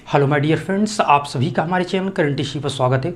Hello my dear friends, आप सभी का हमारे चैनल करंट इश्यू पर स्वागत है।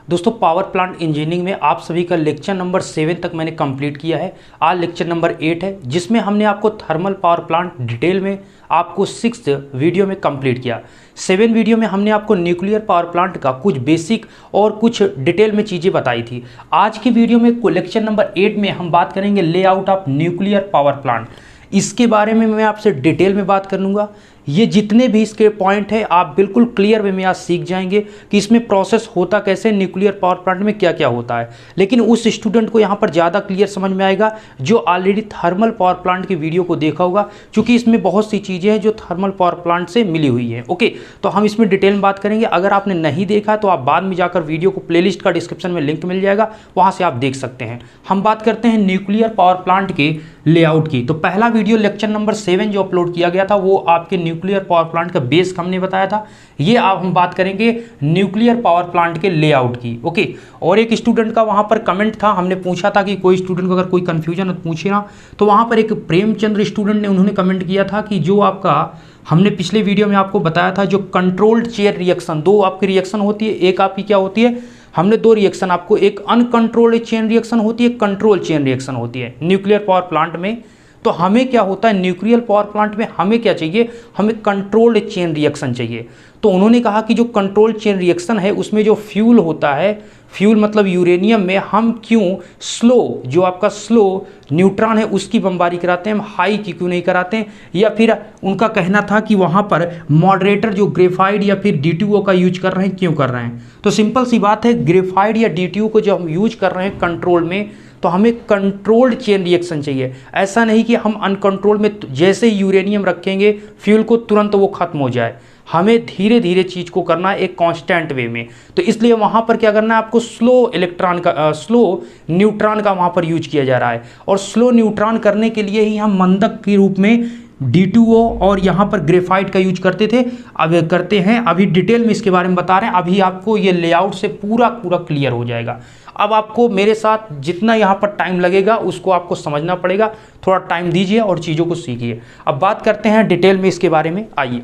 दोस्तों, पावर प्लांट इंजीनियरिंग में आप सभी का लेक्चर नंबर 7 तक मैंने कंप्लीट किया है। आज लेक्चर नंबर 8 है, जिसमें हमने आपको थर्मल पावर प्लांट डिटेल में आपको 6th वीडियो में कंप्लीट किया। 7 वीडियो में हमने आपको न्यूक्लियर पावर प्लांट का कुछ बेसिक और कुछ डिटेल में चीज़ें बताई थी। आज की वीडियो में लेक्चर नंबर 8 में हम बात करेंगे layout of nuclear power plant. इसके बारे में मैं आपसे डिटेल में बात कर लूँगा। ये जितने भी इसके पॉइंट है आप बिल्कुल क्लियर वे में आज सीख जाएंगे कि इसमें प्रोसेस होता कैसे, न्यूक्लियर पावर प्लांट में क्या क्या होता है। लेकिन उस स्टूडेंट को यहाँ पर ज़्यादा क्लियर समझ में आएगा जो ऑलरेडी थर्मल पावर प्लांट की वीडियो को देखा होगा, क्योंकि इसमें बहुत सी चीज़ें हैं जो थर्मल पावर प्लांट से मिली हुई हैं। ओके, तो हम इसमें डिटेल में बात करेंगे। अगर आपने नहीं देखा तो आप बाद में जाकर वीडियो को प्लेलिस्ट का डिस्क्रिप्शन में लिंक मिल जाएगा, वहाँ से आप देख सकते हैं। हम बात करते हैं न्यूक्लियर पावर प्लांट के लेआउट की। तो पहला वीडियो लेक्चर नंबर 7 जो अपलोड किया गया था वो आपके न्यूक्लियर पावर प्लांट का बेस हमने बताया था। ये अब हम बात करेंगे न्यूक्लियर पावर प्लांट के लेआउट की। ओके, और एक स्टूडेंट का वहां पर कमेंट था, हमने पूछा था कि कोई स्टूडेंट को अगर कोई कंफ्यूजन पूछे ना, तो वहां पर एक प्रेमचंद्र स्टूडेंट ने उन्होंने कमेंट किया था कि जो आपका हमने पिछले वीडियो में आपको बताया था जो कंट्रोल्ड चेन रिएक्शन, दो आपकी रिएक्शन होती है। एक आपकी क्या होती है, हमने दो रिएक्शन आपको, एक अनकंट्रोल्ड चेन रिएक्शन होती है, कंट्रोल चेन रिएक्शन होती है न्यूक्लियर पावर प्लांट में। तो हमें क्या होता है न्यूक्लियर पावर प्लांट में, हमें क्या चाहिए, हमें कंट्रोल्ड चेन रिएक्शन चाहिए। तो उन्होंने कहा कि जो कंट्रोल चेन रिएक्शन है उसमें जो फ्यूल होता है, फ्यूल मतलब यूरेनियम में हम क्यों स्लो, जो आपका स्लो न्यूट्रॉन है उसकी बमबारी कराते हैं, हम हाई की क्यों नहीं कराते हैं। या फिर उनका कहना था कि वहाँ पर मॉडरेटर जो ग्रेफाइट या फिर DTO का यूज कर रहे हैं, क्यों कर रहे हैं। तो सिंपल सी बात है, ग्रेफाइट या DTO को जब हम यूज कर रहे हैं कंट्रोल में, तो हमें कंट्रोल्ड चेन रिएक्शन चाहिए। ऐसा नहीं कि हम अनकंट्रोल में जैसे ही यूरेनियम रखेंगे फ्यूल को तुरंत वो खत्म हो जाए। हमें धीरे धीरे चीज़ को करना है एक कांस्टेंट वे में। तो इसलिए वहाँ पर क्या करना है, आपको स्लो इलेक्ट्रॉन का, स्लो न्यूट्रॉन का वहाँ पर यूज किया जा रहा है। और स्लो न्यूट्रॉन करने के लिए ही हम मंदक के रूप में D2O और यहाँ पर ग्रेफाइट का यूज करते थे, अब करते हैं। अभी डिटेल में इसके बारे में बता रहे हैं। अभी आपको ये लेआउट से पूरा क्लियर हो जाएगा। अब आपको मेरे साथ जितना यहाँ पर टाइम लगेगा उसको आपको समझना पड़ेगा। थोड़ा टाइम दीजिए और चीज़ों को सीखिए। अब बात करते हैं डिटेल में इसके बारे में। आइए,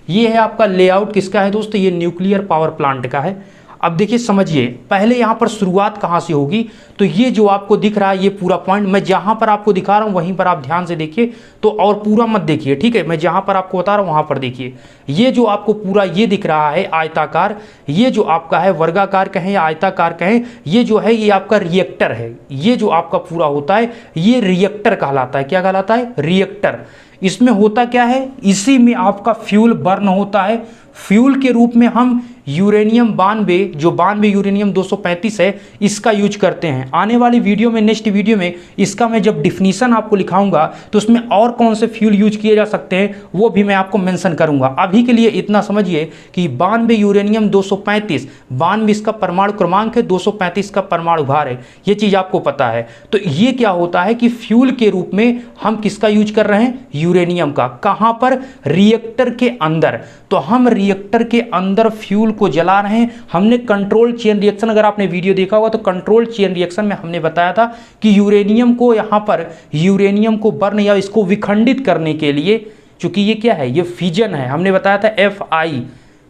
ये है आपका लेआउट किसका है दोस्तों, ये न्यूक्लियर पावर प्लांट का है। अब देखिए समझिए, पहले यहाँ पर शुरुआत कहाँ से होगी। तो ये जो आपको दिख रहा है ये पूरा पॉइंट मैं जहाँ पर आपको दिखा रहा हूँ वहीं पर आप ध्यान से देखिए, तो और पूरा मत देखिए, ठीक है। मैं जहाँ पर आपको बता रहा हूँ वहाँ पर देखिए। ये जो आपको पूरा ये दिख रहा है आयताकार, ये जो आपका है वर्गाकार कहें या आयताकार कहें, ये जो है ये आपका रिएक्टर है। ये जो आपका पूरा होता है ये रिएक्टर कहलाता है। क्या कहलाता है, रिएक्टर। इसमें होता क्या है, इसी में आपका फ्यूल बर्न होता है। फ्यूल के रूप में हम यूरेनियम 92, जो 92 यूरेनियम 235 है, इसका यूज करते हैं। आने वाली वीडियो में, नेक्स्ट वीडियो में इसका मैं जब डिफिनीशन आपको लिखाऊंगा तो उसमें और कौन से फ्यूल यूज किए जा सकते हैं वो भी मैं आपको मेंशन करूंगा। अभी के लिए इतना समझिए कि 92 यूरेनियम 235, 92 इसका परमाणु क्रमांक है, 235 का परमाणु भार है, ये चीज़ आपको पता है। तो ये क्या होता है कि फ्यूल के रूप में हम किसका यूज कर रहे हैं, यूरेनियम का। कहाँ पर, रिएक्टर के अंदर। तो हम रिएक्टर के अंदर फ्यूल को जला रहे हैं। हमने कंट्रोल चेन रिएक्शन, अगर आपने वीडियो देखा होगा तो कंट्रोल चेन रिएक्शन में हमने बताया था कि यूरेनियम को यहाँ पर, यूरेनियम को बर्न या इसको विखंडित करने के लिए, चूंकि ये क्या है, ये फिजन है, हमने बताया था FI,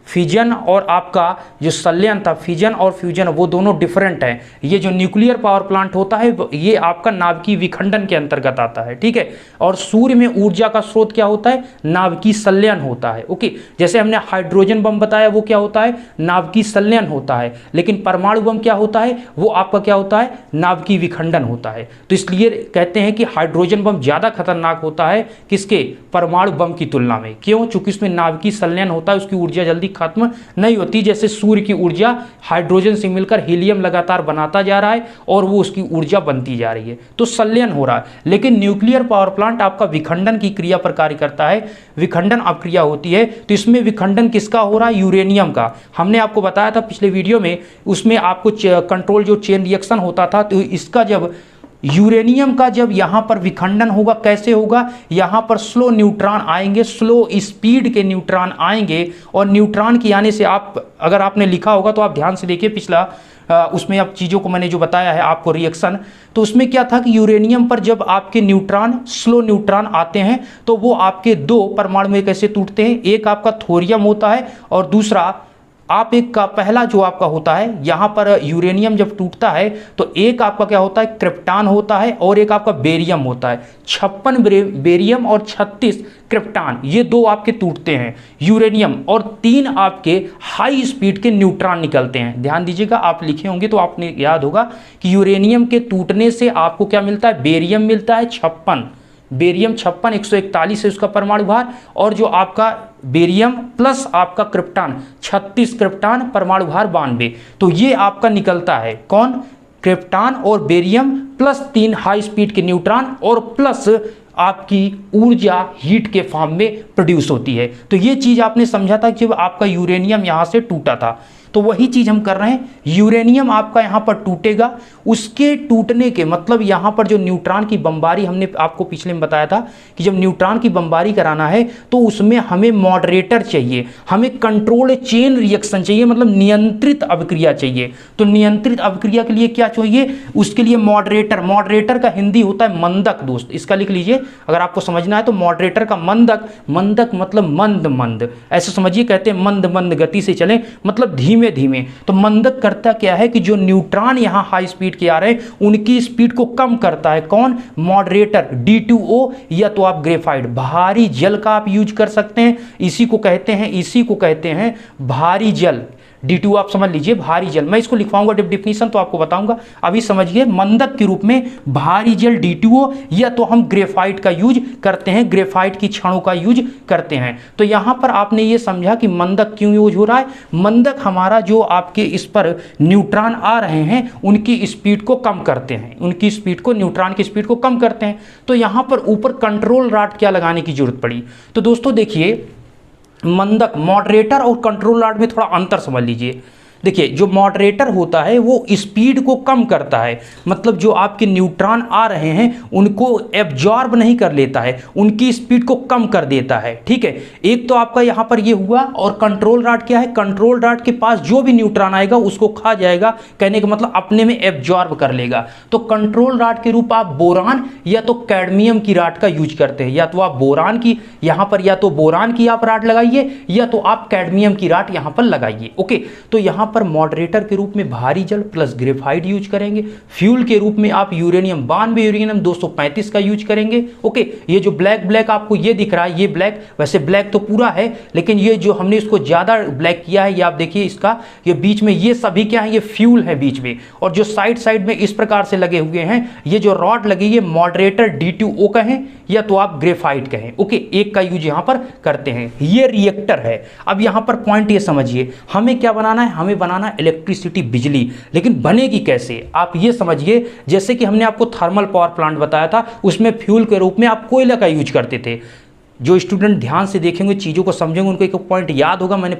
फिजन और आपका जो संलयन था, फिजन और फ्यूजन, वो दोनों डिफरेंट है। ये जो न्यूक्लियर पावर प्लांट होता है ये आपका नाभिकीय विखंडन के अंतर्गत आता है, ठीक है। और सूर्य में ऊर्जा का स्रोत क्या होता है, नाभिकीय संलयन होता है। ओके, जैसे हमने हाइड्रोजन बम बताया वो क्या होता है, नाभिकीय संलयन होता है। लेकिन परमाणु बम क्या होता है, वो आपका क्या होता है, नाभिकीय विखंडन होता है। तो इसलिए कहते हैं कि हाइड्रोजन बम ज़्यादा खतरनाक होता है किसके, परमाणु बम की तुलना में। क्यों, चूंकि उसमें नाभिकीय संलयन होता है, उसकी ऊर्जा जल्दी खत्म नहीं होती। जैसे सूर्य की ऊर्जा हाइड्रोजन से मिलकर हीलियम लगातार बनाता जा रहा है और वो उसकी ऊर्जा बनती जा रही है, तो संलयन हो रहा है। लेकिन न्यूक्लियर पावर प्लांट आपका विखंडन की क्रिया पर कार्य करता है, विखंडन अक्रिया होती है। तो इसमें विखंडन किसका हो रहा है, यूरेनियम का। हमने आपको बताया था पिछले वीडियो में, उसमें आपको कंट्रोल जो चेन रिएक्शन होता था, तो इसका जब यूरेनियम का जब यहाँ पर विखंडन होगा कैसे होगा, यहाँ पर स्लो न्यूट्रॉन आएंगे, स्लो स्पीड के न्यूट्रॉन आएंगे, और न्यूट्रॉन के आने से आप अगर आपने लिखा होगा तो आप ध्यान से देखिए पिछला उसमें अब चीज़ों को मैंने जो बताया है आपको रिएक्शन, तो उसमें क्या था कि यूरेनियम पर जब आपके न्यूट्रॉन स्लो न्यूट्रॉन आते हैं तो वो आपके दो परमाणु में कैसे टूटते हैं, एक आपका थोरियम होता है और दूसरा आप एक का पहला जो आपका होता है यहाँ पर यूरेनियम जब टूटता है तो एक आपका क्या होता है क्रिप्टॉन होता है और एक आपका बेरियम होता है। 56 बेरियम और 36 क्रिप्टॉन, ये दो आपके टूटते हैं यूरेनियम, और 3 आपके हाई स्पीड के न्यूट्रॉन निकलते हैं। ध्यान दीजिएगा, आप लिखे होंगे तो आपने याद होगा कि यूरेनियम के टूटने से आपको क्या मिलता है, बेरियम मिलता है 56, बेरियम 56 141 है उसका परमाणु भार, और जो आपका बेरियम प्लस आपका क्रिप्टॉन 36 क्रिप्टॉन परमाणु भार 92, तो ये आपका निकलता है कौन, क्रिप्टॉन और बेरियम प्लस 3 हाई स्पीड के न्यूट्रॉन और प्लस आपकी ऊर्जा हीट के फॉर्म में प्रोड्यूस होती है। तो ये चीज़ आपने समझा था कि जब आपका यूरेनियम यहाँ से टूटा था, तो वही चीज़ हम कर रहे हैं। यूरेनियम आपका यहाँ पर टूटेगा, उसके टूटने के मतलब यहाँ पर जो न्यूट्रॉन की बमबारी हमने आपको पिछले में बताया था कि जब न्यूट्रॉन की बमबारी कराना है तो उसमें हमें मॉडरेटर चाहिए, हमें कंट्रोल चेन रिएक्शन चाहिए, मतलब नियंत्रित अभिक्रिया चाहिए। तो नियंत्रित अभिक्रिया के लिए क्या चाहिए, उसके लिए मॉडरेटर, मॉडरेटर का हिंदी होता है मंदक दोस्त, इसका लिख लीजिए अगर आपको समझना है तो। मॉडरेटर का मंदक, मंदक मतलब मंद मंद, ऐसे समझिए, कहते हैं मंद मंद गति से चलें, मतलब धीमे धीमे। तो मंदक करता क्या है कि जो न्यूट्रॉन यहां हाई स्पीड के आ रहे हैं उनकी स्पीड को कम करता है कौन, मॉडरेटर D2O, या तो आप ग्रेफाइट भारी जल का आप यूज कर सकते हैं, इसी को कहते हैं भारी जल। D2 आप समझ लीजिए भारी जल, मैं इसको लिखवाऊंगा डिफिनीशन तो आपको बताऊंगा, अभी समझिए मंदक के रूप में भारी जल D2O, या तो हम ग्रेफाइट का यूज करते हैं, ग्रेफाइट की छड़ों का यूज करते हैं। तो यहां पर आपने ये समझा कि मंदक क्यों यूज हो रहा है, मंदक हमारा जो आपके इस पर न्यूट्रॉन आ रहे हैं उनकी स्पीड को कम करते हैं, उनकी स्पीड को, न्यूट्रॉन की स्पीड को कम करते हैं। तो यहां पर ऊपर कंट्रोल रॉड क्या लगाने की जरूरत पड़ी, तो दोस्तों देखिए मंदक, मॉडरेटर और कंट्रोल रॉड में थोड़ा अंतर समझ लीजिए। देखिए जो मॉडरेटर होता है वो स्पीड को कम करता है, मतलब जो आपके न्यूट्रॉन आ रहे हैं उनको एब्जॉर्ब नहीं कर लेता है, उनकी स्पीड को कम कर देता है, ठीक है। एक तो आपका यहाँ पर ये हुआ, और कंट्रोल रॉड क्या है, कंट्रोल रॉड के पास जो भी न्यूट्रॉन आएगा उसको खा जाएगा, कहने का मतलब अपने में एब्जॉर्ब कर लेगा। तो कंट्रोल रॉड के रूप आप बोरान या तो कैडमियम की रॉड का यूज करते हैं, या तो आप बोरान की यहाँ पर, या तो बोरान की आप रॉड लगाइए या तो आप कैडमियम की रॉड यहाँ पर लगाइए, ओके। तो यहाँ पर मॉडरेटर के रूप में भारी जल प्लस ग्रेफाइट यूज करेंगे, फ्यूल के रूप में आप यूरेनियम 92 यूरेनियम 235 का यूज करेंगे, ओके। ये जो ब्लैक ब्लैक आपको ये दिख रहा है, ये ब्लैक, वैसे ब्लैक तो पूरा है लेकिन ये जो हमने इसको ज्यादा ब्लैक किया है, ये आप देखिए इसका ये बीच में ये सभी क्या है, ये फ्यूल है बीच में, और जो साइड साइड में इस प्रकार से लगे हुए हैं ये जो रॉड लगी है मॉडरेटर D2O कहें या तो आप ग्रेफाइट कहें, ओके। एक का यूज यहां पर करते हैं, ये रिएक्टर है। अब यहां पर पॉइंट ये समझिए, हमें क्या बनाना है, हमें बनाना इलेक्ट्रिसिटी, बिजली, लेकिन बनेगी कैसे आप ये समझिए। जैसे कि हमने आपको थर्मल पावर प्लांट बताया था, उसमें फ्यूल के रूप में आप कोयला का यूज करते थे। जो स्टूडेंट ध्यान से देखेंगे चीज़ों को समझेंगे उनको एक पॉइंट याद होगा, मैंने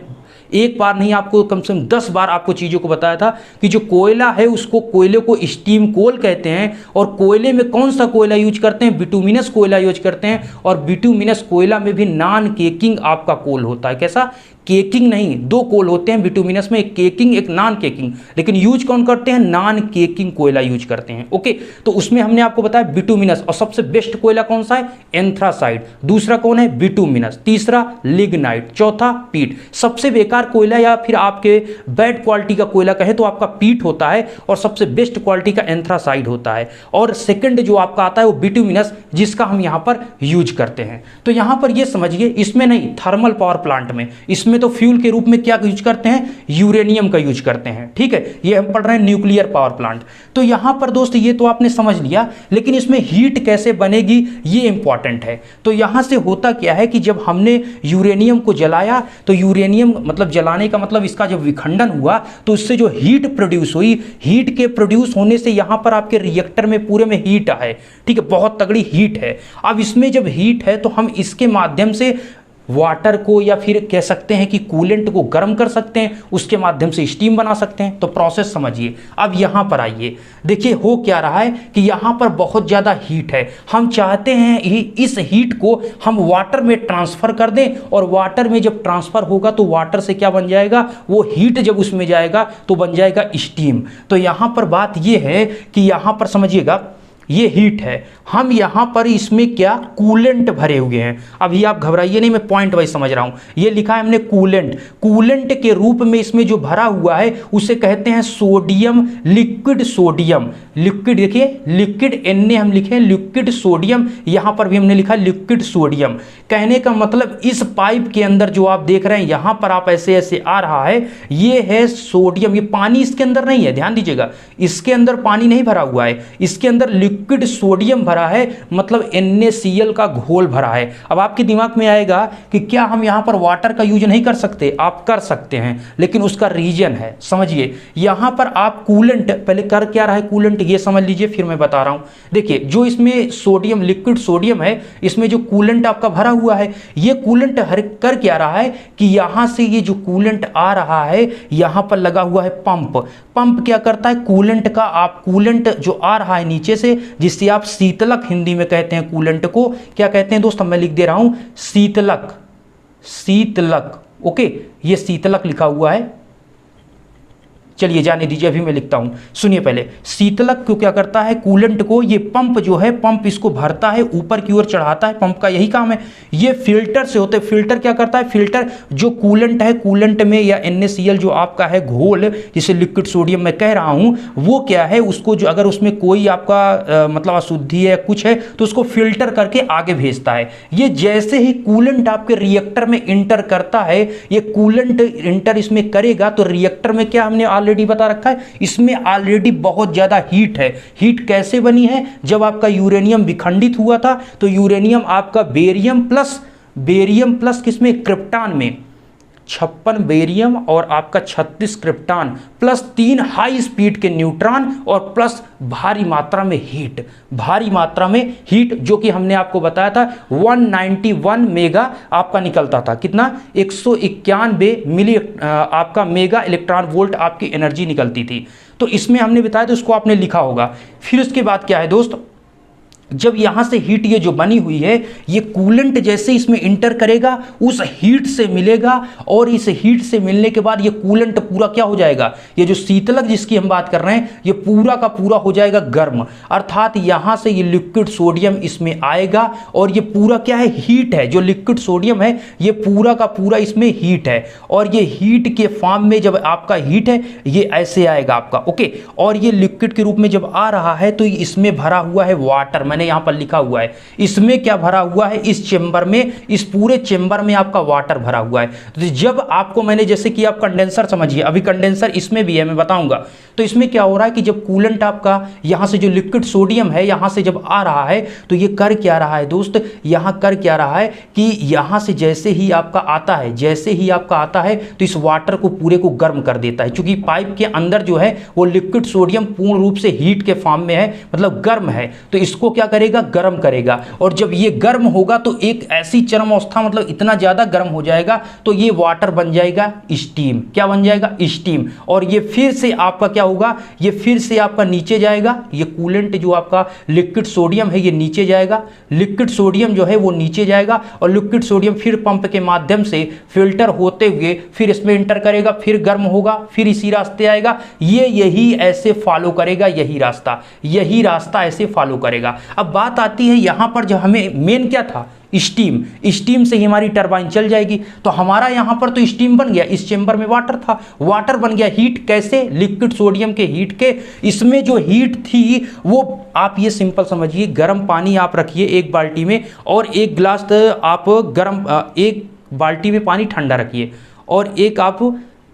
एक बार नहीं आपको कम से कम 10 बार आपको चीज़ों को बताया था कि जो कोयला है उसको, कोयले को स्टीम कोल कहते हैं, और कोयले में कौन सा कोयला यूज करते हैं, बिटुमिनस कोयला यूज करते हैं, और बिटुमिनस कोयला में भी नॉन केकिंग आपका कोल होता है। कैसा, केकिंग नहीं, दो कोल होते हैं बिटुमिनस में, एक केकिंग एक नॉन केकिंग, लेकिन यूज कौन करते हैं, नॉन केकिंग कोयला यूज करते हैं, ओके। तो उसमें हमने आपको बताया बिटुमिनस, और सबसे बेस्ट कोयला कौन सा है, एंथ्रासाइड, दूसरा कौन है बिटुमिनस, तीसरा लिग्नाइट, चौथा पीट। सबसे बेकार कोयला या फिर आपके बैड क्वालिटी का कोयला कहे तो आपका पीट होता है, और सबसे बेस्ट क्वालिटी का एंथ्रासाइड होता है, और सेकंड जो आपका आता है वो बिटुमिनस, जिसका हम यहाँ पर यूज करते हैं। तो यहाँ पर ये समझिए, इसमें नहीं, थर्मल पावर प्लांट में, इसमें तो फ्यूल के रूप में क्या यूज करते हैं, यूरेनियम का यूज करते हैं, ठीक है। ये हम पढ़ रहे हैं न्यूक्लियर पावर प्लांट। तो यहां पर दोस्त ये तो आपने समझ लिया, लेकिन इसमें हीट कैसे बनेगी ये इंपॉर्टेंट है। तो यहां से होता क्या है कि जब हमने यूरेनियम को जलाया, तो यूरेनियम मतलब जलाने का मतलब इसका जब विखंडन हुआ तो उससे जो हीट प्रोड्यूस हुई, हीट के प्रोड्यूस होने से यहां पर आपके रिएक्टर में पूरे में हीट है, ठीक है, बहुत तगड़ी हीट है। अब इसमें जब हीट है तो हम इसके माध्यम से वाटर को या फिर कह सकते हैं कि कूलेंट को गर्म कर सकते हैं, उसके माध्यम से स्टीम बना सकते हैं। तो प्रोसेस समझिए। अब यहाँ पर आइए, देखिए हो क्या रहा है कि यहाँ पर बहुत ज़्यादा हीट है। हम चाहते हैं इस हीट को हम वाटर में ट्रांसफ़र कर दें, और वाटर में जब ट्रांसफ़र होगा तो वाटर से क्या बन जाएगा, वो हीट जब उसमें जाएगा तो बन जाएगा स्टीम। तो यहाँ पर बात ये है कि यहाँ पर समझिएगा, ये हीट है, हम यहाँ पर इसमें क्या कूलेंट भरे हुए हैं। अभी आप घबराइए नहीं, मैं पॉइंट वाइज समझ रहा हूँ। ये लिखा है हमने कूलेंट, कूलेंट के रूप में इसमें जो भरा हुआ है उसे कहते हैं सोडियम, लिक्विड सोडियम। लिक्विड देखिए, लिक्विड एन हम लिखे लिक्विड सोडियम, यहाँ पर भी हमने लिखा लिक्विड सोडियम। कहने का मतलब इस पाइप के अंदर जो आप देख रहे हैं यहाँ पर आप ऐसे ऐसे आ रहा है, ये है सोडियम। ये पानी इसके अंदर नहीं है, ध्यान दीजिएगा, इसके अंदर पानी नहीं भरा हुआ है, इसके अंदर लिक्विड सोडियम भरा है, मतलब NaCl का घोल भरा है। अब आपके दिमाग में आएगा कि क्या हम यहाँ पर वाटर का यूज नहीं कर सकते? आप कर सकते हैं, लेकिन उसका रीजन है। समझिए, यहाँ पर आप कूलेंट, पहले कर क्या रहा है कूलेंट ये समझ लीजिए, फिर मैं बता रहा हूँ। देखिए, जो इसमें सोडियम, लिक्विड सोडियम है, इसमें जो कूलेंट आपका भरा हुआ है, ये कूलेंट कर क्या रहा है कि यहाँ से ये जो कूलेंट आ रहा है, यहाँ पर लगा हुआ है पंप। पंप क्या करता है, कूलेंट का, आप कूलेंट जो आ रहा है नीचे से, जिससे आप शीतलक हिंदी में कहते हैं, कूलेंट को क्या कहते हैं दोस्त, मैं लिख दे रहा हूं शीतलक, शीतलक। ओके, ये शीतलक लिखा हुआ है, चलिए जाने दीजिए, अभी मैं लिखता हूं, सुनिए पहले। शीतलक को क्या करता है, कूलेंट को, ये पंप जो है, पंप इसको भरता है, ऊपर की ओर चढ़ाता है, पंप का यही काम है। ये फिल्टर से होते, फिल्टर क्या करता है, फिल्टर जो कूलेंट है, कूलेंट में या NaCl जो आपका है घोल, जिसे लिक्विड सोडियम मैं कह रहा हूं, वो क्या है, उसको जो अगर उसमें कोई आपका मतलब अशुद्धि है, कुछ है, तो उसको फिल्टर करके आगे भेजता है। ये जैसे ही कूलेंट आपके रिएक्टर में इंटर करता है, ये कूलेंट इंटर इसमें करेगा, तो रिएक्टर में क्या हमने ऑलरेडी बता रखा है, इसमें ऑलरेडी बहुत ज्यादा हीट है। हीट कैसे बनी है, जब आपका यूरेनियम विखंडित हुआ था, तो यूरेनियम आपका बेरियम प्लस किसमें, क्रिप्टॉन में, 56 बेरियम और आपका 36 क्रिप्टॉन प्लस 3 हाई स्पीड के न्यूट्रॉन और प्लस भारी मात्रा में हीट, भारी मात्रा में हीट, जो कि हमने आपको बताया था 191 मेगा आपका निकलता था, कितना, 191 मिली आपका मेगा इलेक्ट्रॉन वोल्ट आपकी एनर्जी निकलती थी। तो इसमें हमने बताया, तो उसको आपने लिखा होगा। फिर उसके बाद क्या है दोस्त, जब यहां से हीट ये जो बनी हुई है, ये कूलेंट जैसे इसमें इंटर करेगा, उस हीट से मिलेगा, और इस हीट से मिलने के बाद ये कूलेंट पूरा क्या हो जाएगा, ये जो शीतलक जिसकी हम बात कर रहे हैं, ये पूरा का पूरा हो जाएगा गर्म। अर्थात यहां से ये लिक्विड सोडियम इसमें आएगा, और ये पूरा क्या है, हीट है। जो लिक्विड सोडियम है, ये पूरा का पूरा इसमें हीट है, और ये हीट के फॉर्म में जब आपका हीट है, ये ऐसे आएगा आपका। ओके, और ये लिक्विड के रूप में जब आ रहा है, तो इसमें भरा हुआ है वाटर, मैंने यहां पर लिखा हुआ है, इसमें क्या भरा हुआ है, इस चेंबर में, इस पूरे चेंबर में आपका वाटर भरा हुआ है। तो जब आपको मैंने जैसे कि आप कंडेंसर समझिए, अभी कंडेंसर इसमें भी है, मैं बताऊंगा। तो इसमें क्या हो रहा है कि जब कूलेंट आपका यहां से जो लिक्विड सोडियम है, यहां से जब आ रहा है, तो ये कर क्या रहा है दोस्त, यहां कर क्या रहा है कि यहां से जैसे ही आपका आता है, जैसे ही आपका आता है, तो इस वाटर को पूरे को गर्म कर देता है। क्योंकि पाइप के अंदर जो है वो लिक्विड सोडियम पूर्ण रूप से हीट के फॉर्म में है, मतलब गर्म है, तो इसको क्या करेगा, गर्म करेगा। और जब ये गर्म होगा तो एक ऐसी चरम अवस्था, मतलब इतना ज्यादा गर्म हो जाएगा, तो ये वाटर बन जाएगा स्टीम। क्या बन जाएगा, स्टीम। और ये फिर से आपका क्या होगा, ये फिर से आपका नीचे जाएगा, ये कूलेंट जो आपका लिक्विड सोडियम है, ये नीचे जाएगा, लिक्विड सोडियम जो है वो नीचे जाएगा, और लिक्विड सोडियम फिर पंप के माध्यम से फिल्टर होते हुए फिर इसमें इंटर करेगा, फिर गर्म होगा, फिर इसी रास्ते आएगा, ये यही ऐसे फॉलो करेगा, यही रास्ता ऐसे फॉलो करेगा। अब बात आती है यहां पर, जो हमें मेन क्या था, स्टीम। स्टीम से ही हमारी टरबाइन चल जाएगी। तो हमारा यहां पर तो स्टीम बन गया, इस चेंबर में वाटर था, वाटर बन गया, हीट कैसे, लिक्विड सोडियम के हीट के। इसमें जो हीट थी वो आप ये सिंपल समझिए, गर्म पानी आप रखिए एक बाल्टी में, और एक गिलास आप गर्म, एक बाल्टी में पानी ठंडा रखिए, और एक आप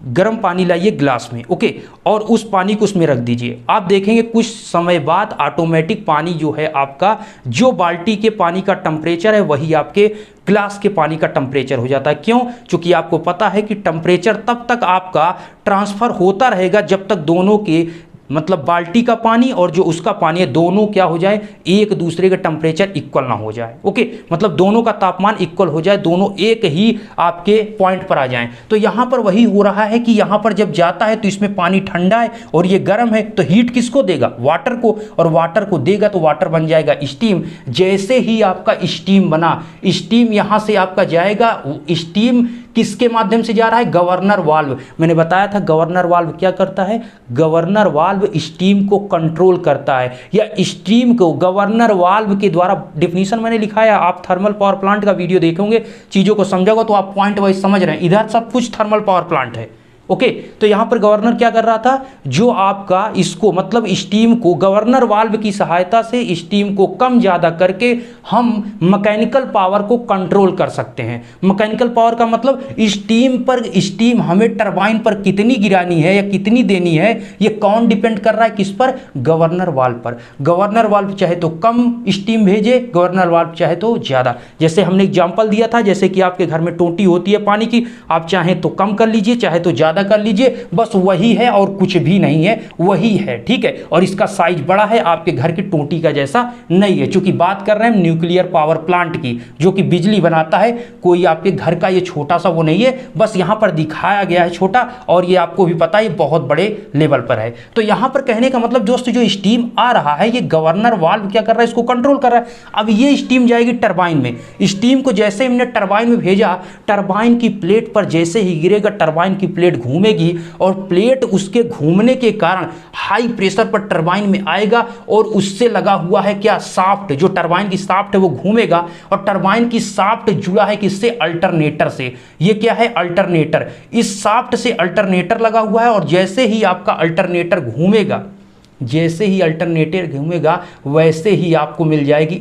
गर्म पानी लाइए ग्लास में। ओके, और उस पानी को उसमें रख दीजिए। आप देखेंगे कुछ समय बाद ऑटोमेटिक पानी जो है आपका, जो बाल्टी के पानी का टेम्परेचर है, वही आपके ग्लास के पानी का टेम्परेचर हो जाता है। क्यों? क्योंकि आपको पता है कि टेम्परेचर तब तक आपका ट्रांसफर होता रहेगा जब तक दोनों के मतलब बाल्टी का पानी और जो उसका पानी है दोनों क्या हो जाए, एक दूसरे का टेम्परेचर इक्वल ना हो जाए। ओके, मतलब दोनों का तापमान इक्वल हो जाए, दोनों एक ही आपके पॉइंट पर आ जाएं। तो यहाँ पर वही हो रहा है कि यहाँ पर जब जाता है तो इसमें पानी ठंडा है और ये गर्म है, तो हीट किसको देगा, वाटर को, और वाटर को देगा तो वाटर बन जाएगा स्टीम। जैसे ही आपका स्टीम बना, स्टीम यहाँ से आपका जाएगा, स्टीम किसके माध्यम से जा रहा है, गवर्नर वाल्व। मैंने बताया था गवर्नर वाल्व क्या करता है, गवर्नर वाल्व स्टीम को कंट्रोल करता है, या स्टीम को गवर्नर वाल्व के द्वारा, डेफिनेशन मैंने लिखा है, आप थर्मल पावर प्लांट का वीडियो देखेंगे, चीज़ों को समझोगे तो आप पॉइंट वाइज समझ रहे हैं, इधर सब कुछ थर्मल पावर प्लांट है। ओके, तो यहां पर गवर्नर क्या कर रहा था, जो आपका इसको मतलब स्टीम को गवर्नर वाल्व की सहायता से स्टीम को कम ज्यादा करके हम मैकेनिकल पावर को कंट्रोल कर सकते हैं। मैकेनिकल पावर का मतलब स्टीम हमें टरबाइन पर कितनी गिरानी है या कितनी देनी है, ये कौन डिपेंड कर रहा है, किस पर, गवर्नर वाल्व पर। गवर्नर वाल्व चाहे तो कम स्टीम भेजे, गवर्नर वाल्व चाहे तो ज्यादा। जैसे हमने एग्जांपल दिया था, जैसे कि आपके घर में टोटी होती है पानी की, आप चाहे तो कम कर लीजिए चाहे तो ज्यादा कर लीजिए, बस वही है और कुछ भी नहीं है, वही है, ठीक है। और इसका साइज बड़ा है, आपके घर की टोटी का जैसा नहीं है, क्योंकि बात कर रहे हैं न्यूक्लियर पावर प्लांट की, जो कि बिजली बनाता है। कोई आपके घर का ये छोटा सा वो नहीं है, बस यहां पर दिखाया गया है छोटा, और ये आपको भी पता है ये बहुत बड़े लेवल पर है। तो यहां पर कहने का मतलब दोस्त, जो स्टीम आ रहा है ये गवर्नर वाल्व क्या कर रहा है, इसको कंट्रोल कर रहा है। अब ये स्टीम जाएगी टरबाइन में, स्टीम को जैसे हमने टरबाइन में भेजा, टरबाइन की प्लेट पर जैसे ही गिरेगा, टरबाइन की प्लेट घूमेगी और प्लेट उसके घूमने के कारण हाई प्रेशर पर टरबाइन में आएगा, और उससे लगा हुआ है क्या, शाफ्ट, जो टरबाइन की शाफ्ट है वो घूमेगा, और टरबाइन की शाफ्ट जुड़ा है किससे, अल्टरनेटर से। ये क्या है, अल्टरनेटर, इस शाफ्ट से अल्टरनेटर लगा हुआ है, और जैसे ही आपका अल्टरनेटर घूमेगा, जैसे ही अल्टरनेटर घूमेगा वैसे ही आपको मिल जाएगी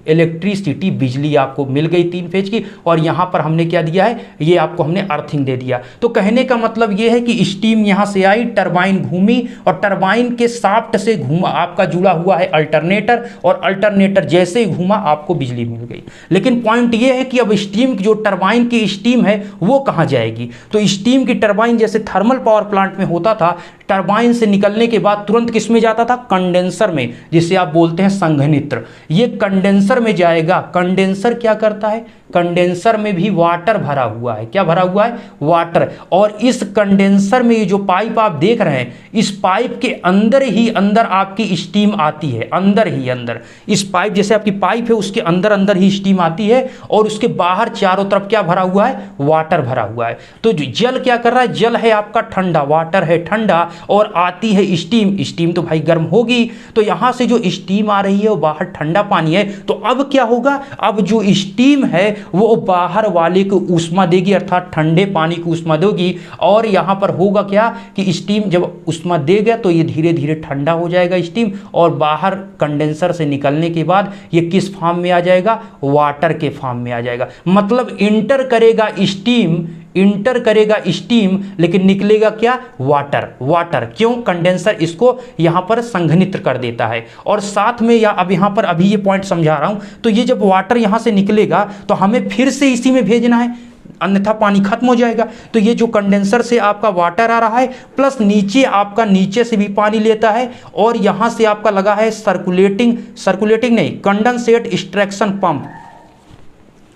इलेक्ट्रिसिटी, बिजली आपको मिल गई 3 फेज की। और यहां पर हमने क्या दिया है, ये आपको हमने अर्थिंग दे दिया। तो कहने का मतलब ये है कि स्टीम यहां से आई, टरबाइन घूमी, और टरबाइन के शाफ्ट से घूमा, आपका जुड़ा हुआ है अल्टरनेटर, और अल्टरनेटर जैसे ही घूमा आपको बिजली मिल गई। लेकिन पॉइंट ये है कि अब स्टीम जो टरबाइन की स्टीम है वो कहां जाएगी, तो स्टीम की टरबाइन जैसे थर्मल पावर प्लांट में होता था, टरबाइन से निकलने के बाद तुरंत किस में जाता था, कंडेंसर में, जिसे आप बोलते हैं संघनित्र। ये कंडेंसर में जाएगा। कंडेंसर क्या करता है, कंडेंसर में भी वाटर भरा हुआ है, क्या भरा हुआ है, वाटर। और इस कंडेंसर में ये जो पाइप आप देख रहे हैं, इस पाइप के अंदर ही अंदर आपकी स्टीम आती है, अंदर ही अंदर, इस पाइप जैसे आपकी पाइप है उसके अंदर अंदर ही स्टीम आती है, और उसके बाहर चारों तरफ क्या भरा हुआ है, वाटर भरा हुआ है। तो जल क्या कर रहा है, जल है आपका ठंडा, वाटर है ठंडा, और आती है स्टीम, स्टीम तो भाई गर्म होगी। तो यहां से जो स्टीम आ रही है वो बाहर ठंडा पानी है, तो अब क्या होगा, अब जो स्टीम है वो बाहर वाले को ऊष्मा देगी, अर्थात ठंडे पानी को ऊष्मा देगी। और यहां पर होगा क्या कि स्टीम जब ऊष्मा देगा तो ये धीरे धीरे ठंडा हो जाएगा स्टीम, और बाहर कंडेंसर से निकलने के बाद ये किस फॉर्म में आ जाएगा, वाटर के फॉर्म में आ जाएगा। मतलब इंटर करेगा स्टीम, लेकिन निकलेगा क्या, वाटर। क्यों, कंडेंसर इसको यहां पर संघनित्र कर देता है। और साथ में या अब यहां पर अभी ये पॉइंट समझा रहा हूं, तो ये जब वाटर यहां से निकलेगा तो हमें फिर से इसी में भेजना है, अन्यथा पानी खत्म हो जाएगा। तो ये जो कंडेंसर से आपका वाटर आ रहा है, प्लस नीचे आपका नीचे से भी पानी लेता है, और यहां से आपका लगा है सर्कुलेटिंग नहीं, कंडेंसेट एक्सट्रैक्शन पंप।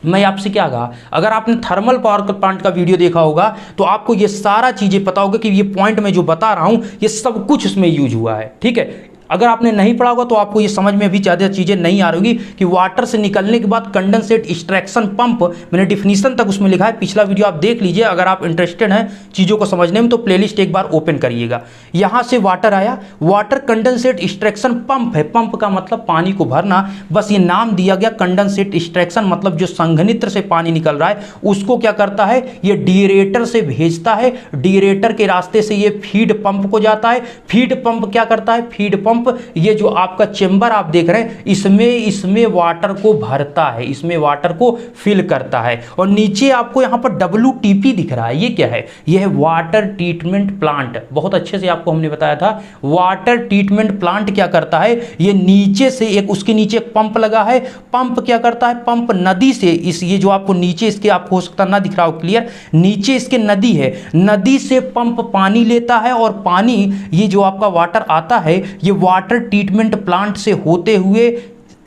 मैं आपसे क्या कहा, अगर आपने थर्मल पावर प्लांट का वीडियो देखा होगा तो आपको ये सारा चीजें पता होगा कि ये पॉइंट मैं जो बता रहा हूं ये सब कुछ उसमें यूज हुआ है, ठीक है। अगर आपने नहीं पढ़ा होगा तो आपको ये समझ में भी ज़्यादा चीज़ें नहीं आ रही होगी कि वाटर से निकलने के बाद कंडेंसेट एक्सट्रैक्शन पंप, मैंने डिफिनीशन तक उसमें लिखा है, पिछला वीडियो आप देख लीजिए अगर आप इंटरेस्टेड हैं चीज़ों को समझने में, तो प्लेलिस्ट एक बार ओपन करिएगा। यहाँ से वाटर आया, वाटर कंडेंसेट एक्सट्रैक्शन पंप है, पंप का मतलब पानी को भरना, बस ये नाम दिया गया कंडेंसेट एक्सट्रैक्शन, मतलब जो संघनित्र से पानी निकल रहा है उसको क्या करता है, ये डीरेटर से भेजता है, डीरेटर के रास्ते से ये फीड पंप को जाता है, फीड पंप क्या करता है, फीड पंप पंप ये जो आपका चेंबर आप देख रहे हैं इसमें वाटर को भरता है, इसमें वाटर को फिल करता है। और नीचे आपको यहाँ पर WTP दिख रहा है, ये क्या है? ये है वाटर ट्रीटमेंट प्लांट। बहुत अच्छे से आपको हमने बताया था वाटर ट्रीटमेंट प्लांट क्या करता है, ये नीचे से उसके नीचे एक पंप लगा है। पंप क्या करता है? पंप नदी से ये जो आपको नीचे इसके आपको हो सकता ना दिख रहा हो क्लियर, नीचे इसके नदी है, नदी से पंप पानी लेता है और पानी ये जो आपका वाटर आता है ये वाटर ट्रीटमेंट प्लांट से होते हुए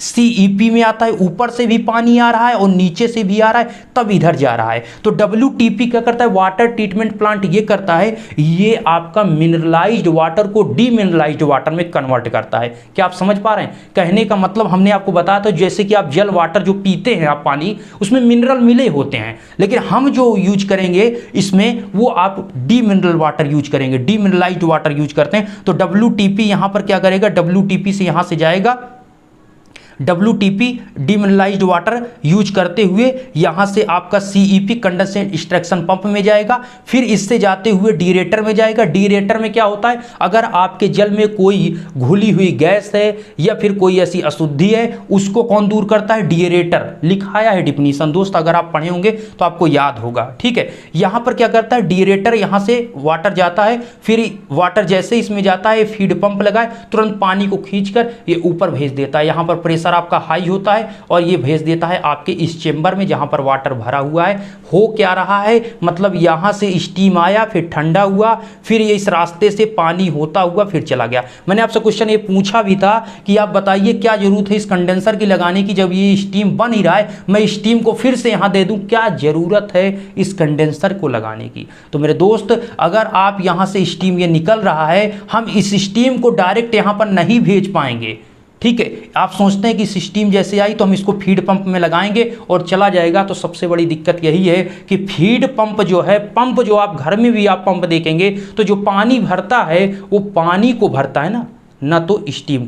CEP में आता है। ऊपर से भी पानी आ रहा है और नीचे से भी आ रहा है, तब इधर जा रहा है। तो WTP क्या करता है? वाटर ट्रीटमेंट प्लांट ये करता है, ये आपका मिनरलाइज्ड वाटर को डीमिनरलाइज्ड वाटर में कन्वर्ट करता है। क्या आप समझ पा रहे हैं? कहने का मतलब हमने आपको बताया था जैसे कि आप जल वाटर जो पीते हैं आप पानी, उसमें मिनरल मिले होते हैं, लेकिन हम जो यूज करेंगे इसमें वो आप डीमिनरल वाटर यूज करेंगे, डीमिनरलाइज्ड वाटर यूज करते हैं। तो WTP यहां पर क्या करेगा? WTP से यहां से जाएगा, WTP डीमिनरलाइज्ड वाटर यूज करते हुए यहां से आपका CEP कंडेंसेट एक्सट्रैक्शन पंप में जाएगा, फिर इससे जाते हुए डीरेटर में जाएगा। डीरेटर में क्या होता है? अगर आपके जल में कोई घुली हुई गैस है या फिर कोई ऐसी अशुद्धि है, उसको कौन दूर करता है? डीरेटर। लिखाया है डिफिनीशन दोस्त, अगर आप पढ़े होंगे तो आपको याद होगा, ठीक है। यहां पर क्या करता है? डीरेटर यहां से वाटर जाता है, फिर वाटर जैसे इसमें जाता है फीड पंप लगाए, तुरंत पानी को खींचकर ये ऊपर भेज देता है। यहां पर प्रेशर आपका हाई होता है और ये भेज देता है आपके इस चेंबर में जहां पर वाटर भरा हुआ है। हो क्या रहा है? मतलब यहां से स्टीम आया, फिर ठंडा हुआ, फिर ये इस रास्ते से पानी होता हुआ फिर चला गया। मैंने आपसे क्वेश्चन ये पूछा भी था कि आप बताइए क्या जरूरत है इस कंडेंसर की लगाने की, जब ये स्टीम बन ही रहा है, मैं स्टीम को फिर से यहां दे दूं, क्या जरूरत है इस कंडेंसर को लगाने की? तो मेरे दोस्त, अगर आप यहां से स्टीम ये निकल रहा है, हम इस स्टीम को डायरेक्ट यहां पर नहीं भेज पाएंगे, ठीक है। आप सोचते हैं कि सिस्टम जैसे आई तो हम इसको फीड पंप में लगाएंगे और चला जाएगा, तो सबसे बड़ी दिक्कत यही है कि फीड पंप जो है, पंप जो आप घर में भी आप पंप देखेंगे तो जो पानी भरता है वो पानी को भरता है ना तो स्टीम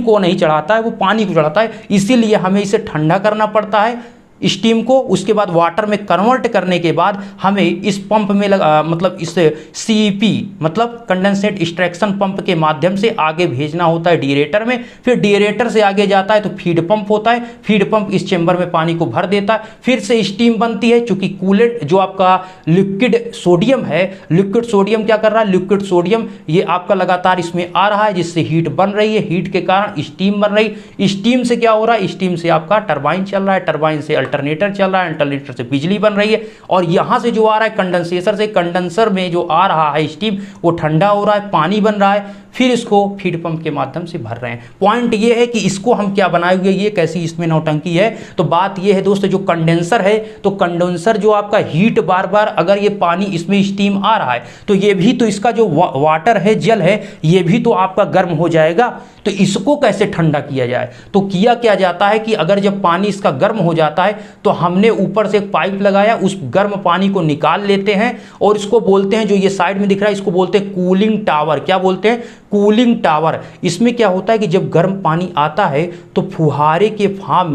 को नहीं चढ़ाता है, वो पानी को चढ़ाता है। इसीलिए हमें इसे ठंडा करना पड़ता है स्टीम को, उसके बाद वाटर में कन्वर्ट करने के बाद हमें इस पंप में मतलब इस CEP मतलब कंडेंसेट एक्सट्रैक्शन पंप के माध्यम से आगे भेजना होता है डीरेटर में, फिर डीरेटर से आगे जाता है तो फीड पंप होता है, फीड पंप इस चेंबर में पानी को भर देता है, फिर से स्टीम बनती है। चूंकि कूलेंट जो आपका लिक्विड सोडियम है, लिक्विड सोडियम क्या कर रहा है? लिक्विड सोडियम ये आपका लगातार इसमें आ रहा है, जिससे हीट बन रही है, हीट के कारण स्टीम बन रही। स्टीम से क्या हो रहा है? स्टीम से आपका टरबाइन चल रहा है, टरबाइन से अल्टरनेटर चल रहा है, अल्टरनेटर से बिजली बन रही है, और यहां से जो आ रहा है कंडेंसेटर से, कंडेंसर में जो आ रहा है स्टीम वो ठंडा हो रहा है, पानी बन रहा है, फिर इसको फीड पंप के माध्यम से भर रहे हैं। पॉइंट ये है कि इसको हम क्या बनाए हुए, ये कैसी इसमें नौटंकी है। तो बात ये है दोस्तों, जो कंडेंसर है तो कंडेंसर जो आपका हीट बार बार, अगर ये पानी इसमें स्टीम आ रहा है तो ये भी तो इसका जो वाटर है, जल है, ये भी तो आपका गर्म हो जाएगा। तो इसको कैसे ठंडा किया जाए? तो किया क्या जाता है कि अगर जब पानी इसका गर्म हो जाता है तो हमने ऊपर से एक पाइप लगाया, उस गर्म पानी को निकाल लेते हैं और इसको बोलते हैं, जो ये साइड में दिख रहा है इसको बोलते हैं कूलिंग टावर। क्या बोलते हैं? Cooling tower. इसमें क्या होता है कि जब गर्म पानी आता है तो फुहारे के फार्म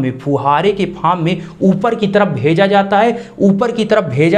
में ऊपर की तरफ भेजा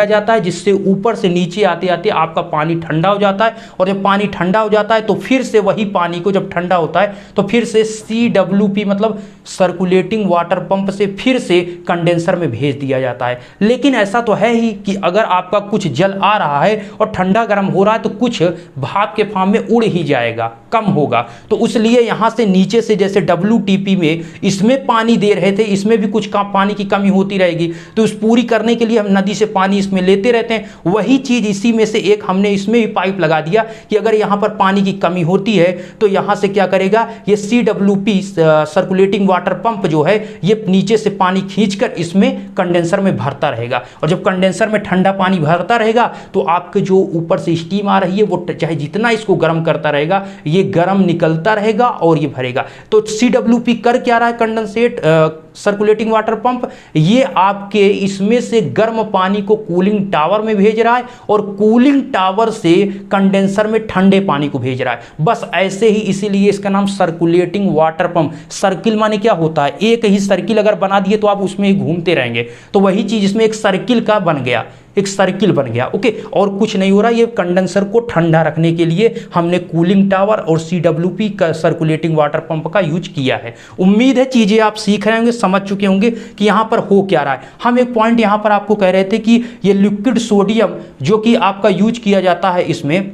जाता है, जिससे ऊपर से नीचे आते आते आपका पानी ठंडा हो जाता है। और जब पानी ठंडा हो जाता है तो फिर से वही पानी को, जब ठंडा होता है तो फिर से CWP मतलब सर्कुलेटिंग वाटर पंप से फिर से कंडेंसर में भेज दिया जाता है। लेकिन ऐसा तो है ही कि अगर आपका कुछ जल आ रहा है और ठंडा गर्म हो रहा है तो कुछ भाप के फॉर्म में उड़ ही जाएगा, कम होगा। तो इसलिए यहां से नीचे से, जैसे WTP में इसमें पानी दे रहे थे, इसमें भी कुछ पानी की कमी होती रहेगी, तो उस पूरी करने के लिए हम नदी से पानी इसमें लेते रहते हैं। वही चीज इसी में से एक हमने इसमें भी पाइप लगा दिया कि अगर यहां पर पानी की कमी होती है तो यहां से क्या करेगा, ये CWP सर्कुलेटिंग वाटर पंप जो है ये नीचे से पानी खींचकर इसमें कंडेंसर में भरता रहेगा। और जब कंडेंसर में ठंडा पानी भरता रहेगा तो आपके जो ऊपर से स्टीम आ रही है वो चाहे जितना इसको गर्म करता रहेगा, ये गर्म निकलता रहेगा और ये भरेगा। तो CWP कर क्या रहा है? कंडेंसेट सर्कुलेटिंग वाटर पंप ये आपके इसमें से गर्म पानी को कूलिंग टावर में भेज रहा है और कूलिंग टावर से कंडेंसर में ठंडे पानी को भेज रहा है। बस ऐसे ही, इसीलिए इसका नाम सर्कुलेटिंग वाटर पंप। सर्किल माने क्या होता है? एक ही सर्किल अगर बना दिए तो आप उसमें ही घूमते रहेंगे, तो वही चीज इसमें एक सर्किल का बन गया। एक सर्किल बन गया। ओके, और कुछ नहीं हो रहा, ये कंडेंसर को ठंडा रखने के लिए हमने कूलिंग टावर और CWP का सर्कुलेटिंग वाटर पंप का यूज किया है। उम्मीद है चीजें आप सीख रहे होंगे, समझ चुके होंगे कि यहां पर हो क्या रहा है। हम एक पॉइंट यहां पर आपको कह रहे थे कि ये लिक्विड सोडियम जो कि आपका यूज किया जाता है, इसमें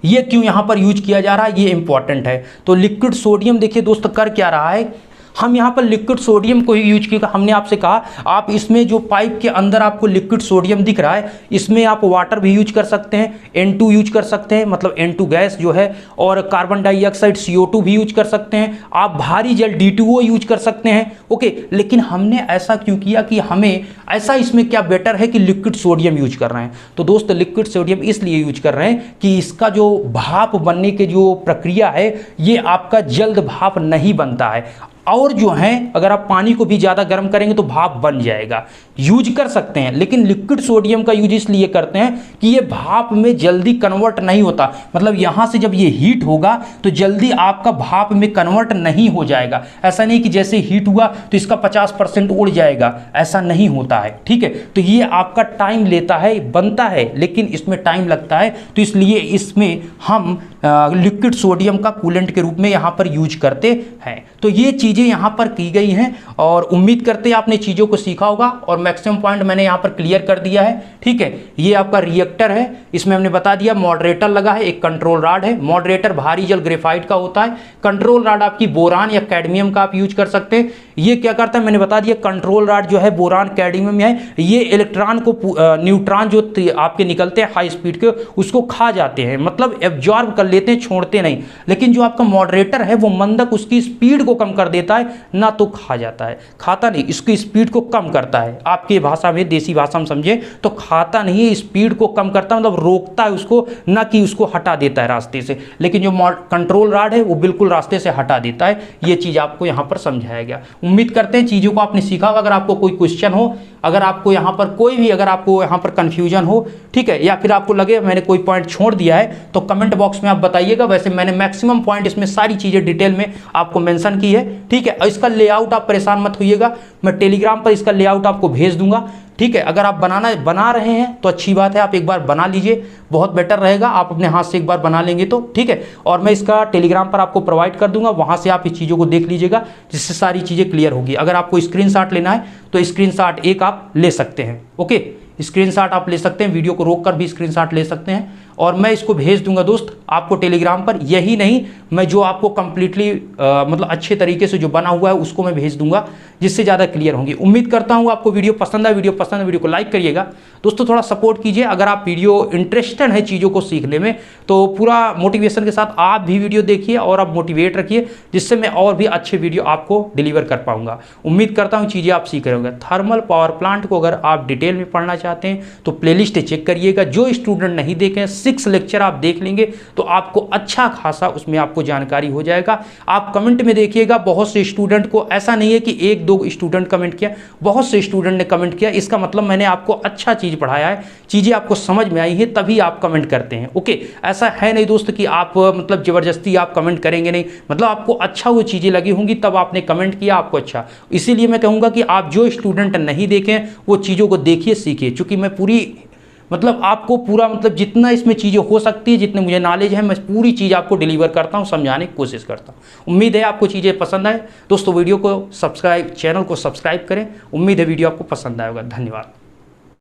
ये क्यों यहां पर यूज किया जा रहा है, ये इंपॉर्टेंट है। तो लिक्विड सोडियम देखिए दोस्त कर क्या रहा है, हम यहाँ पर लिक्विड सोडियम को ही यूज किया। हमने आपसे कहा आप इसमें जो पाइप के अंदर आपको लिक्विड सोडियम दिख रहा है, इसमें आप वाटर भी यूज कर सकते हैं, N2 यूज कर सकते हैं, मतलब N2 गैस जो है, और कार्बन डाइऑक्साइड CO2 भी यूज कर सकते हैं, आप भारी जल D2O यूज कर सकते हैं। ओके, लेकिन हमने ऐसा क्यों किया कि हमें ऐसा इसमें क्या बेटर है कि लिक्विड सोडियम यूज कर रहे हैं। तो दोस्त लिक्विड सोडियम इसलिए यूज कर रहे हैं कि इसका जो भाप बनने की जो प्रक्रिया है, ये आपका जल्द भाप नहीं बनता है, और जो है अगर आप पानी को भी ज़्यादा गर्म करेंगे तो भाप बन जाएगा। यूज कर सकते हैं, लेकिन लिक्विड सोडियम का यूज इसलिए करते हैं कि ये भाप में जल्दी कन्वर्ट नहीं होता, मतलब यहाँ से जब ये हीट होगा तो जल्दी आपका भाप में कन्वर्ट नहीं हो जाएगा। ऐसा नहीं कि जैसे हीट हुआ तो इसका 50% उड़ जाएगा, ऐसा नहीं होता है। ठीक है, तो ये आपका टाइम लेता है, बनता है लेकिन इसमें टाइम लगता है, तो इसलिए इसमें हम लिक्विड सोडियम का कूलेंट के रूप में यहाँ पर यूज करते हैं। तो ये चीज़ें यहाँ पर की गई हैं, और उम्मीद करते हैं आपने चीज़ों को सीखा होगा, और मैक्सिमम पॉइंट मैंने यहाँ पर क्लियर कर दिया है। ठीक है, ये आपका रिएक्टर है, इसमें हमने बता दिया मॉडरेटर लगा है, एक कंट्रोल राड है। मॉडरेटर भारी जल ग्रेफाइट का होता है, कंट्रोल राड आपकी बोरान या कैडमियम का आप यूज कर सकते हैं। ये क्या करता है मैंने बता दिया, कंट्रोल राड जो है बोरान कैडमियम है, ये इलेक्ट्रॉन को न्यूट्रॉन जो आपके निकलते हैं हाई स्पीड के, उसको खा जाते हैं, मतलब एब्जॉर्ब कर लेते हैं, छोड़ते नहीं। लेकिन जो आपका मॉडरेटर है वो मंदक उसकी स्पीड को कम कर देता है, ना तो खा जाता है, खाता नहीं, इसकी स्पीड को कम करता है। आपकी भाषा में, देसी भाषा में समझे तो खाता नहीं है, स्पीड को कम करता है, मतलब रोकता है उसको, ना कि उसको हटा देता है रास्ते से। लेकिन जो कंट्रोल राड है वो बिल्कुल रास्ते से हटा देता है। ये चीज़ आपको यहाँ पर समझाया गया। उम्मीद करते हैं चीज़ों को आपने सीखा होगा। अगर आपको कोई क्वेश्चन हो, अगर आपको यहाँ पर कोई भी, अगर आपको यहाँ पर कन्फ्यूजन हो, ठीक है, या फिर आपको लगे मैंने कोई पॉइंट छोड़ दिया है, तो कमेंट बॉक्स में आप बताइएगा। वैसे मैंने मैक्सिमम पॉइंट इसमें सारी चीज़ें डिटेल में आपको मेंशन की है। ठीक है, और इसका लेआउट आप परेशान मत होइएगा, मैं टेलीग्राम पर इसका लेआउट आपको भेज दूंगा। ठीक है, अगर आप बना रहे हैं तो अच्छी बात है, आप एक बार बना लीजिए, बहुत बेटर रहेगा, आप अपने हाथ से एक बार बना लेंगे तो। ठीक है, और मैं इसका टेलीग्राम पर आपको प्रोवाइड कर दूंगा, वहां से आप इस चीज़ों को देख लीजिएगा, जिससे सारी चीज़ें क्लियर होगी। अगर आपको स्क्रीनशॉट लेना है तो स्क्रीनशॉट एक आप ले सकते हैं। ओके, स्क्रीनशॉट आप ले सकते हैं, वीडियो को रोक कर भी स्क्रीनशॉट ले सकते हैं, और मैं इसको भेज दूंगा दोस्त आपको टेलीग्राम पर। यही नहीं, मैं जो आपको कंप्लीटली मतलब अच्छे तरीके से जो बना हुआ है उसको मैं भेज दूंगा, जिससे ज़्यादा क्लियर होंगी। उम्मीद करता हूँ आपको वीडियो पसंद है। वीडियो को लाइक करिएगा दोस्तों, थोड़ा सपोर्ट कीजिए। अगर आप वीडियो इंटरेस्टेड है चीज़ों को सीखने में, तो पूरा मोटिवेशन के साथ आप भी वीडियो देखिए और आप मोटिवेट रखिए, जिससे मैं और भी अच्छे वीडियो आपको डिलीवर कर पाऊंगा। उम्मीद करता हूँ चीज़ें आप सीख रहे होंगे। थर्मल पावर प्लांट को अगर आप डिटेल में पढ़ना चाहते हैं तो प्लेलिस्ट चेक करिएगा। जो स्टूडेंट नहीं देखे 6 लेक्चर आप देख लेंगे तो आपको अच्छा खासा उसमें आपको जानकारी हो जाएगा। आप कमेंट में देखिएगा, बहुत से स्टूडेंट को, ऐसा नहीं है कि 1-2 स्टूडेंट कमेंट किया, बहुत से स्टूडेंट ने कमेंट किया। इसका मतलब मैंने आपको अच्छा चीज़ पढ़ाया है, चीज़ें आपको समझ में आई है, तभी आप कमेंट करते हैं। ओके, ऐसा है नहीं दोस्त कि आप मतलब ज़बरदस्ती आप कमेंट करेंगे नहीं, मतलब आपको अच्छा वो चीज़ें लगी होंगी तब आपने कमेंट किया, आपको अच्छा। इसीलिए मैं कहूँगा कि आप जो स्टूडेंट नहीं देखें वो चीज़ों को देखिए, सीखिए। चूँकि मैं पूरी मतलब आपको पूरा मतलब जितना इसमें चीज़ें हो सकती है, जितने मुझे नॉलेज है, मैं पूरी चीज़ आपको डिलीवर करता हूँ, समझाने की कोशिश करता हूँ। उम्मीद है आपको चीज़ें पसंद आए दोस्तों। वीडियो को सब्सक्राइब, चैनल को सब्सक्राइब करें। उम्मीद है वीडियो आपको पसंद आएगा। धन्यवाद।